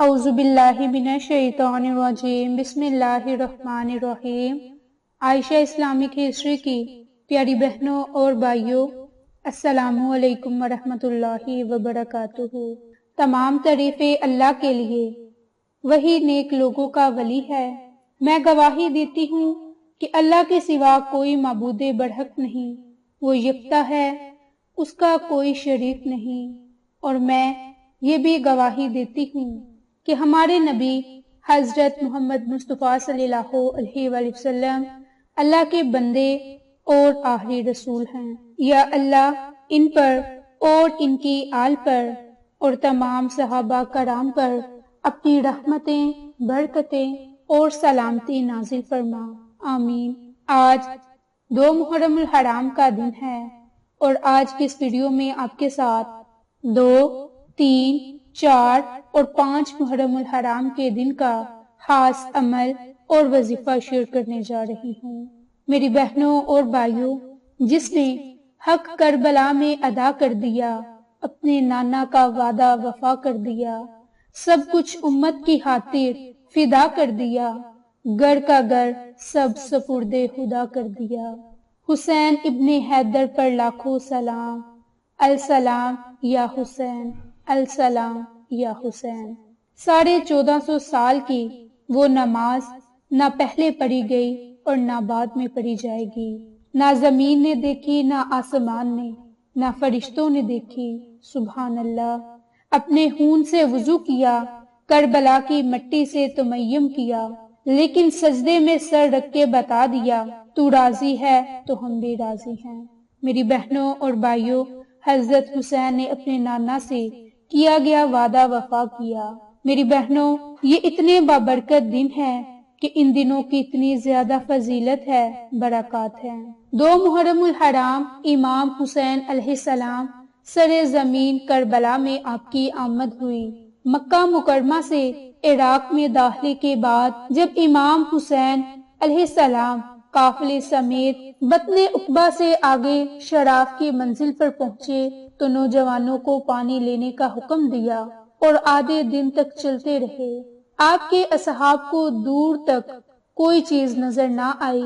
اعوذ باللہ من الشیطان الرجیم، بسم اللہ الرحمن الرحیم۔ عائشہ اسلامک ہسٹری کی پیاری بہنوں اور بھائیوں، السلام علیکم ورحمۃ اللہ وبرکاتہ۔ تمام تعریفیں اللہ کے لیے، وہی نیک لوگوں کا ولی ہے۔ میں گواہی دیتی ہوں کہ اللہ کے سوا کوئی معبود برحق نہیں، وہ یکتا ہے، اس کا کوئی شریک نہیں۔ اور میں یہ بھی گواہی دیتی ہوں کہ ہمارے نبی حضرت محمد مصطفیٰ صلی اللہ علیہ وآلہ وسلم اللہ کے بندے اور آخری رسول ہیں۔ یا اللہ ان پر اور ان کی آل پر اور تمام صحابہ کرام پر اپنی رحمتیں، برکتیں اور سلامتی نازل فرما، آمین۔ آج 2 محرم الحرام کا دن ہے اور آج کی اس ویڈیو میں آپ کے ساتھ 2، 3، 4 اور 5 محرم الحرام کے دن کا خاص عمل اور وظیفہ شیئر کرنے جا رہی ہوں۔ میری بہنوں اور بھائیوں، جس نے حق کربلا میں ادا کر دیا، اپنے نانا کا وعدہ وفا کر دیا، سب کچھ امت کی خاطر فدا کر دیا، گھر کا گھر سب سپرد خدا کر دیا، حسین ابن حیدر پر لاکھوں سلام، السلام یا حسین، السلام یا حسین۔ 1450 سال کی وہ نماز نہ پہلے پڑھی گئی اور نہ بعد میں پڑھی جائے گی، نہ زمین نے دیکھی، نہ آسمان نے، نہ فرشتوں نے دیکھی۔ سبحان اللہ۔ اپنے خون سے وضو کیا، کربلا کی مٹی سے تمیم کیا، لیکن سجدے میں سر رکھ کے بتا دیا تو راضی ہے تو ہم بھی راضی ہیں۔ میری بہنوں اور بھائیوں، حضرت حسین نے اپنے نانا سے کیا گیا وعدہ وفا کیا۔ میری بہنوں، یہ اتنے بابرکت دن ہے کہ ان دنوں کی اتنی زیادہ فضیلت ہے، برکات ہے۔ 2 محرم الحرام امام حسین علیہ السلام سر زمین کربلا میں آپ کی آمد ہوئی۔ مکہ مکرمہ سے عراق میں داخلے کے بعد جب امام حسین علیہ السلام قافلے سمیت بطن عقبہ سے آگے شراف کی منزل پر پہنچے تو نوجوانوں کو پانی لینے کا حکم دیا اور آدھے دن تک چلتے رہے۔ آپ کے اصحاب کو دور تک کوئی چیز نظر نہ آئی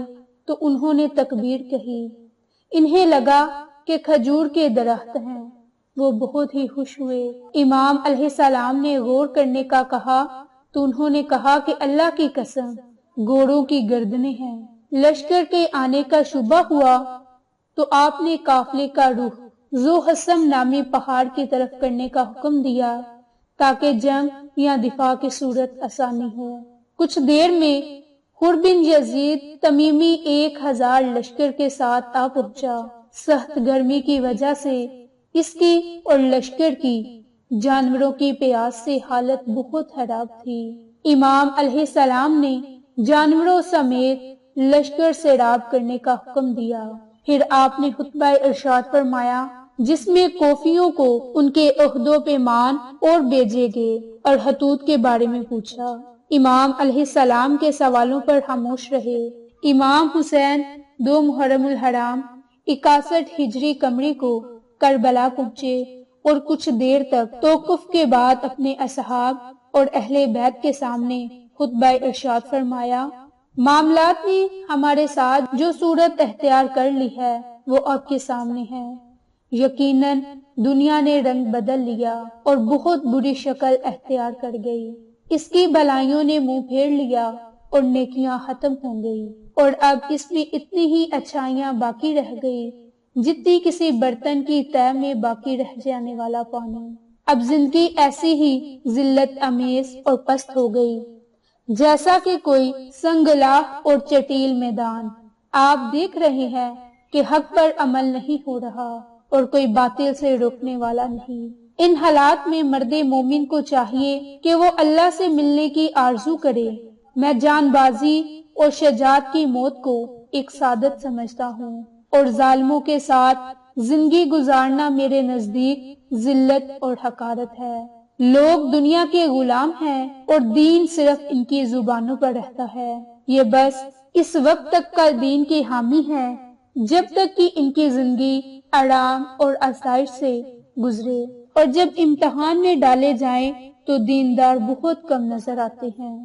تو انہوں نے تکبیر کہی۔ انہیں لگا کہ کھجور کے درخت ہیں، وہ بہت ہی خوش ہوئے۔ امام علیہ السلام نے غور کرنے کا کہا تو انہوں نے کہا کہ اللہ کی قسم، گھوڑوں کی گردنیں ہیں۔ لشکر کے آنے کا شبہ ہوا تو آپ نے قافلے کا رخ ذو حسم نامی پہاڑ کی طرف کرنے کا حکم دیا تاکہ جنگ یا دفاع کی صورت آسانی ہو۔ کچھ دیر میں حر بن یزید تمیمی 1000 لشکر کے ساتھ آ پہنچا۔ سخت گرمی کی وجہ سے اس کی اور لشکر کی جانوروں کی پیاس سے حالت بہت خراب تھی۔ امام علیہ السلام نے جانوروں سمیت لشکر سیراب کرنے کا حکم دیا۔ پھر آپ نے خطبہ ارشاد فرمایا جس میں کوفیوں کو ان کے عہد و پیمان اور بھیجے گئے اور خطوط کے بارے میں پوچھا۔ امام علیہ السلام کے سوالوں پر خاموش رہے۔ امام حسین 2 محرم الحرام 61 ہجری قمری کو کربلا پہنچے اور کچھ دیر تک توقف کے بعد اپنے اصحاب اور اہل بیت کے سامنے خطبہ ارشاد فرمایا۔ معاملات نے ہمارے ساتھ جو صورت اختیار کر لی ہے وہ آپ کے سامنے ہے۔ یقیناً دنیا نے رنگ بدل لیا اور بہت بری شکل اختیار کر گئی۔ اس کی بلائیوں نے منہ پھیر لیا اور نیکیاں ختم ہو گئی، اور اب اس میں اتنی ہی اچھائیاں باقی رہ گئی جتنی کسی برتن کی تہ میں باقی رہ جانے والا پانی۔ اب زندگی ایسی ہی ذلت امیز اور پست ہو گئی جیسا کہ کوئی سنگلاخ اور چٹیل میدان۔ آپ دیکھ رہے ہیں کہ حق پر عمل نہیں ہو رہا اور کوئی باطل سے روکنے والا نہیں۔ ان حالات میں مرد مومن کو چاہیے کہ وہ اللہ سے ملنے کی آرزو کرے۔ میں جان بازی اور شجاعت کی موت کو ایک سعادت سمجھتا ہوں، اور ظالموں کے ساتھ زندگی گزارنا میرے نزدیک ذلت اور حقارت ہے۔ لوگ دنیا کے غلام ہیں اور دین صرف ان کی زبانوں پر رہتا ہے۔ یہ بس اس وقت تک کا دین کے حامی ہے جب تک کہ ان کی زندگی آرام اور آسائش سے گزرے، اور جب امتحان میں ڈالے جائیں تو دیندار بہت کم نظر آتے ہیں۔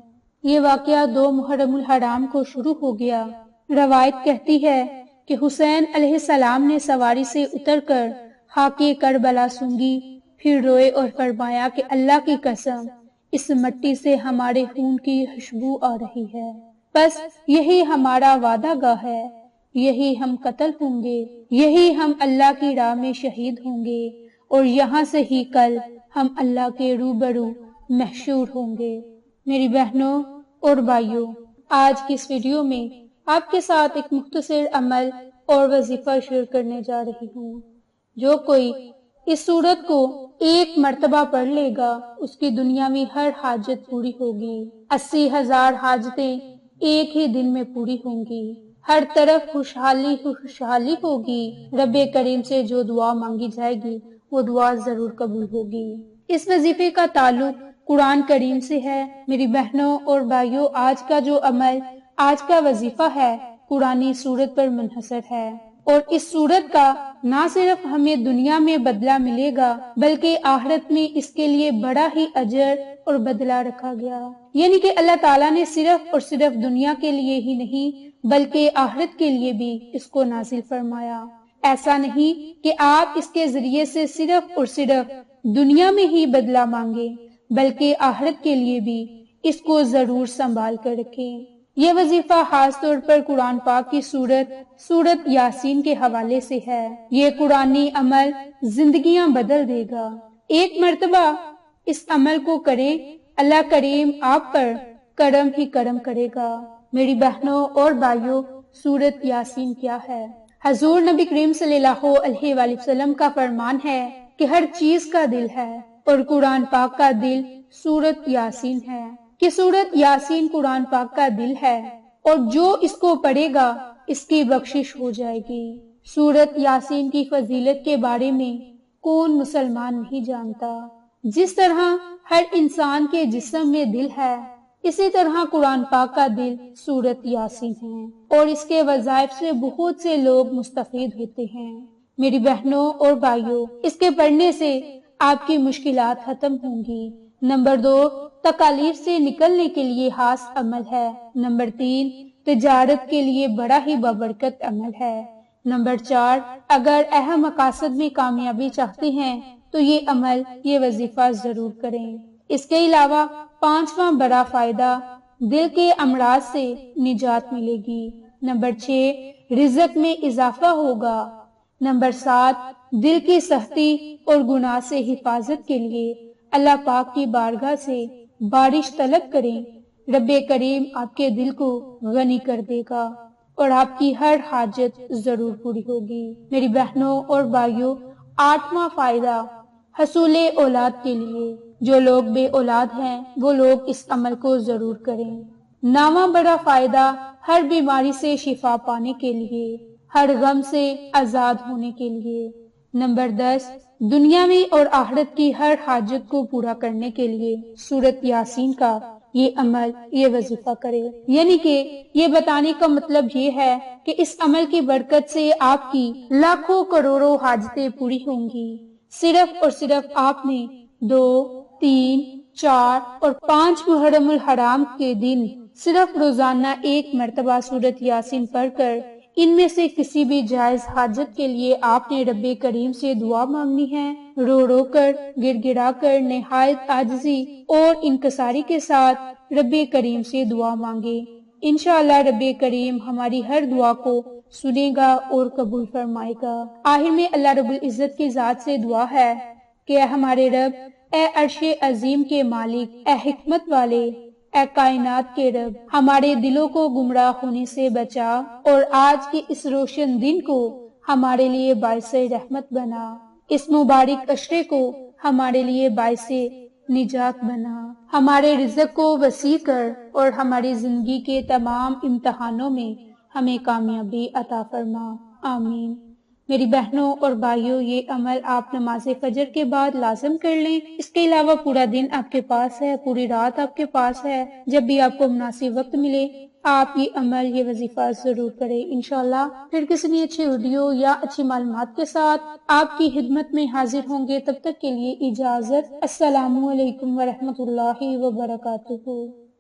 یہ واقعہ 2 محرم الحرام کو شروع ہو گیا۔ روایت کہتی ہے کہ حسین علیہ السلام نے سواری سے اتر کر خاکِ کربلا سونگھی، پھر روئے اور فرمایا کہ اللہ کی قسم، اس مٹی سے ہمارے خون کی خوشبو آ رہی ہے، بس یہی ہمارا وعدہ گاہ ہے، یہی ہم قتل ہوں گے، یہی ہم اللہ کی راہ میں شہید ہوں گے، اور یہاں سے ہی کل ہم اللہ کے روبرو محشور ہوں گے۔ میری بہنوں اور بھائیوں، آج کی اس ویڈیو میں آپ کے ساتھ ایک مختصر عمل اور وظیفہ شیئر کرنے جا رہی ہوں۔ جو کوئی اس سورت کو ایک مرتبہ پڑھ لے گا، اس کی دنیا میں ہر حاجت پوری ہوگی۔ 80,000 حاجتیں ایک ہی دن میں پوری ہوں گی، ہر طرف خوشحالی خوشحالی ہوگی۔ رب کریم سے جو دعا مانگی جائے گی وہ دعا ضرور قبول ہوگی۔ اس وظیفے کا تعلق قرآن کریم سے ہے۔ میری بہنوں اور بھائیوں، آج کا جو عمل، آج کا وظیفہ ہے، قرآنی سورت پر منحصر ہے، اور اس سورت کا نہ صرف ہمیں دنیا میں بدلہ ملے گا بلکہ آخرت میں اس کے لیے بڑا ہی اجر اور بدلہ رکھا گیا۔ یعنی کہ اللہ تعالیٰ نے صرف اور صرف دنیا کے لیے ہی نہیں بلکہ آخرت کے لیے بھی اس کو نازل فرمایا۔ ایسا نہیں کہ آپ اس کے ذریعے سے صرف اور صرف دنیا میں ہی بدلہ مانگے بلکہ آخرت کے لیے بھی اس کو ضرور سنبھال کر رکھیں۔ یہ وظیفہ خاص طور پر قرآن پاک کی سورت یاسین کے حوالے سے ہے۔ یہ قرآنی عمل زندگیاں بدل دے گا۔ ایک مرتبہ اس عمل کو کریں، اللہ کریم آپ پر کرم ہی کرم کرے گا۔ میری بہنوں اور بھائیوں، سورت یاسین کیا ہے؟ حضور نبی کریم صلی اللہ علیہ وآلہ وسلم کا فرمان ہے کہ ہر چیز کا دل ہے، اور قرآن پاک کا دل سورت یاسین ہے، کہ سورت یاسین قرآن پاک کا دل ہے، اور جو اس کو پڑھے گا اس کی بخشش ہو جائے گی۔ سورت یاسین کی فضیلت کے بارے میں کون مسلمان نہیں جانتا؟ جس طرح ہر انسان کے جسم میں دل ہے، اسی طرح قرآن پاک کا دل سورت یاسین ہے، اور اس کے وظائف سے بہت سے لوگ مستفید ہوتے ہیں۔ میری بہنوں اور بھائیوں، اس کے پڑھنے سے آپ کی مشکلات ختم ہوں گی۔ نمبر 2، تکالیف سے نکلنے کے لیے خاص عمل ہے۔ نمبر 3، تجارت کے لیے بڑا ہی بابرکت عمل ہے۔ نمبر 4، اگر اہم مقاصد میں کامیابی چاہتے ہیں تو یہ عمل، یہ وظیفہ ضرور کریں۔ اس کے علاوہ 5واں بڑا فائدہ، دل کے امراض سے نجات ملے گی۔ نمبر 6، رزق میں اضافہ ہوگا۔ نمبر 7، دل کی سختی اور گناہ سے حفاظت کے لیے اللہ پاک کی بارگاہ سے بارش طلب کریں، رب کریم آپ کے دل کو غنی کر دے گا اور آپ کی ہر حاجت ضرور پوری ہوگی۔ میری بہنوں اور بھائیوں، 8واں فائدہ، حصول اولاد کے لیے۔ جو لوگ بے اولاد ہیں وہ لوگ اس عمل کو ضرور کریں۔ 9واں بڑا فائدہ، ہر بیماری سے شفا پانے کے لیے، ہر غم سے آزاد ہونے کے لیے۔ نمبر 10، دنیا میں اور آخرت کی ہر حاجت کو پورا کرنے کے لیے سورت یاسین کا یہ عمل، یہ وظیفہ کرے۔ یعنی کہ یہ بتانے کا مطلب یہ ہے کہ اس عمل کی برکت سے آپ کی لاکھوں کروڑوں حاجتیں پوری ہوں گی۔ صرف اور صرف آپ نے 2، 3، 4 اور 5 محرم الحرام کے دن صرف روزانہ ایک مرتبہ سورت یاسین پڑھ کر ان میں سے کسی بھی جائز حاجت کے لیے آپ نے رب کریم سے دعا مانگنی ہے۔ رو رو کر، گر گرا کر، نہایت عاجزی اور انکساری کے ساتھ رب کریم سے دعا مانگے۔ انشاءاللہ رب کریم ہماری ہر دعا کو سنے گا اور قبول فرمائے گا۔ آخر میں اللہ رب العزت کی ذات سے دعا ہے کہ اے ہمارے رب، اے عرش عظیم کے مالک، اے حکمت والے، اے کائنات کے رب، ہمارے دلوں کو گمراہ ہونے سے بچا اور آج کے اس روشن دن کو ہمارے لیے باعث رحمت بنا، اس مبارک عشرے کو ہمارے لیے باعث نجات بنا، ہمارے رزق کو وسیع کر اور ہماری زندگی کے تمام امتحانوں میں ہمیں کامیابی عطا فرما۔ آمین۔ میری بہنوں اور بھائیوں، یہ عمل آپ نماز فجر کے بعد لازم کر لیں۔ اس کے علاوہ پورا دن آپ کے پاس ہے، پوری رات آپ کے پاس ہے، جب بھی آپ کو مناسب وقت ملے آپ یہ عمل، یہ وظیفہ ضرور کریں۔ انشاءاللہ پھر کسی بھی اچھی ویڈیو یا اچھی معلومات کے ساتھ آپ کی خدمت میں حاضر ہوں گے۔ تب تک کے لیے اجازت۔ السلام علیکم ورحمۃ اللہ وبرکاتہ۔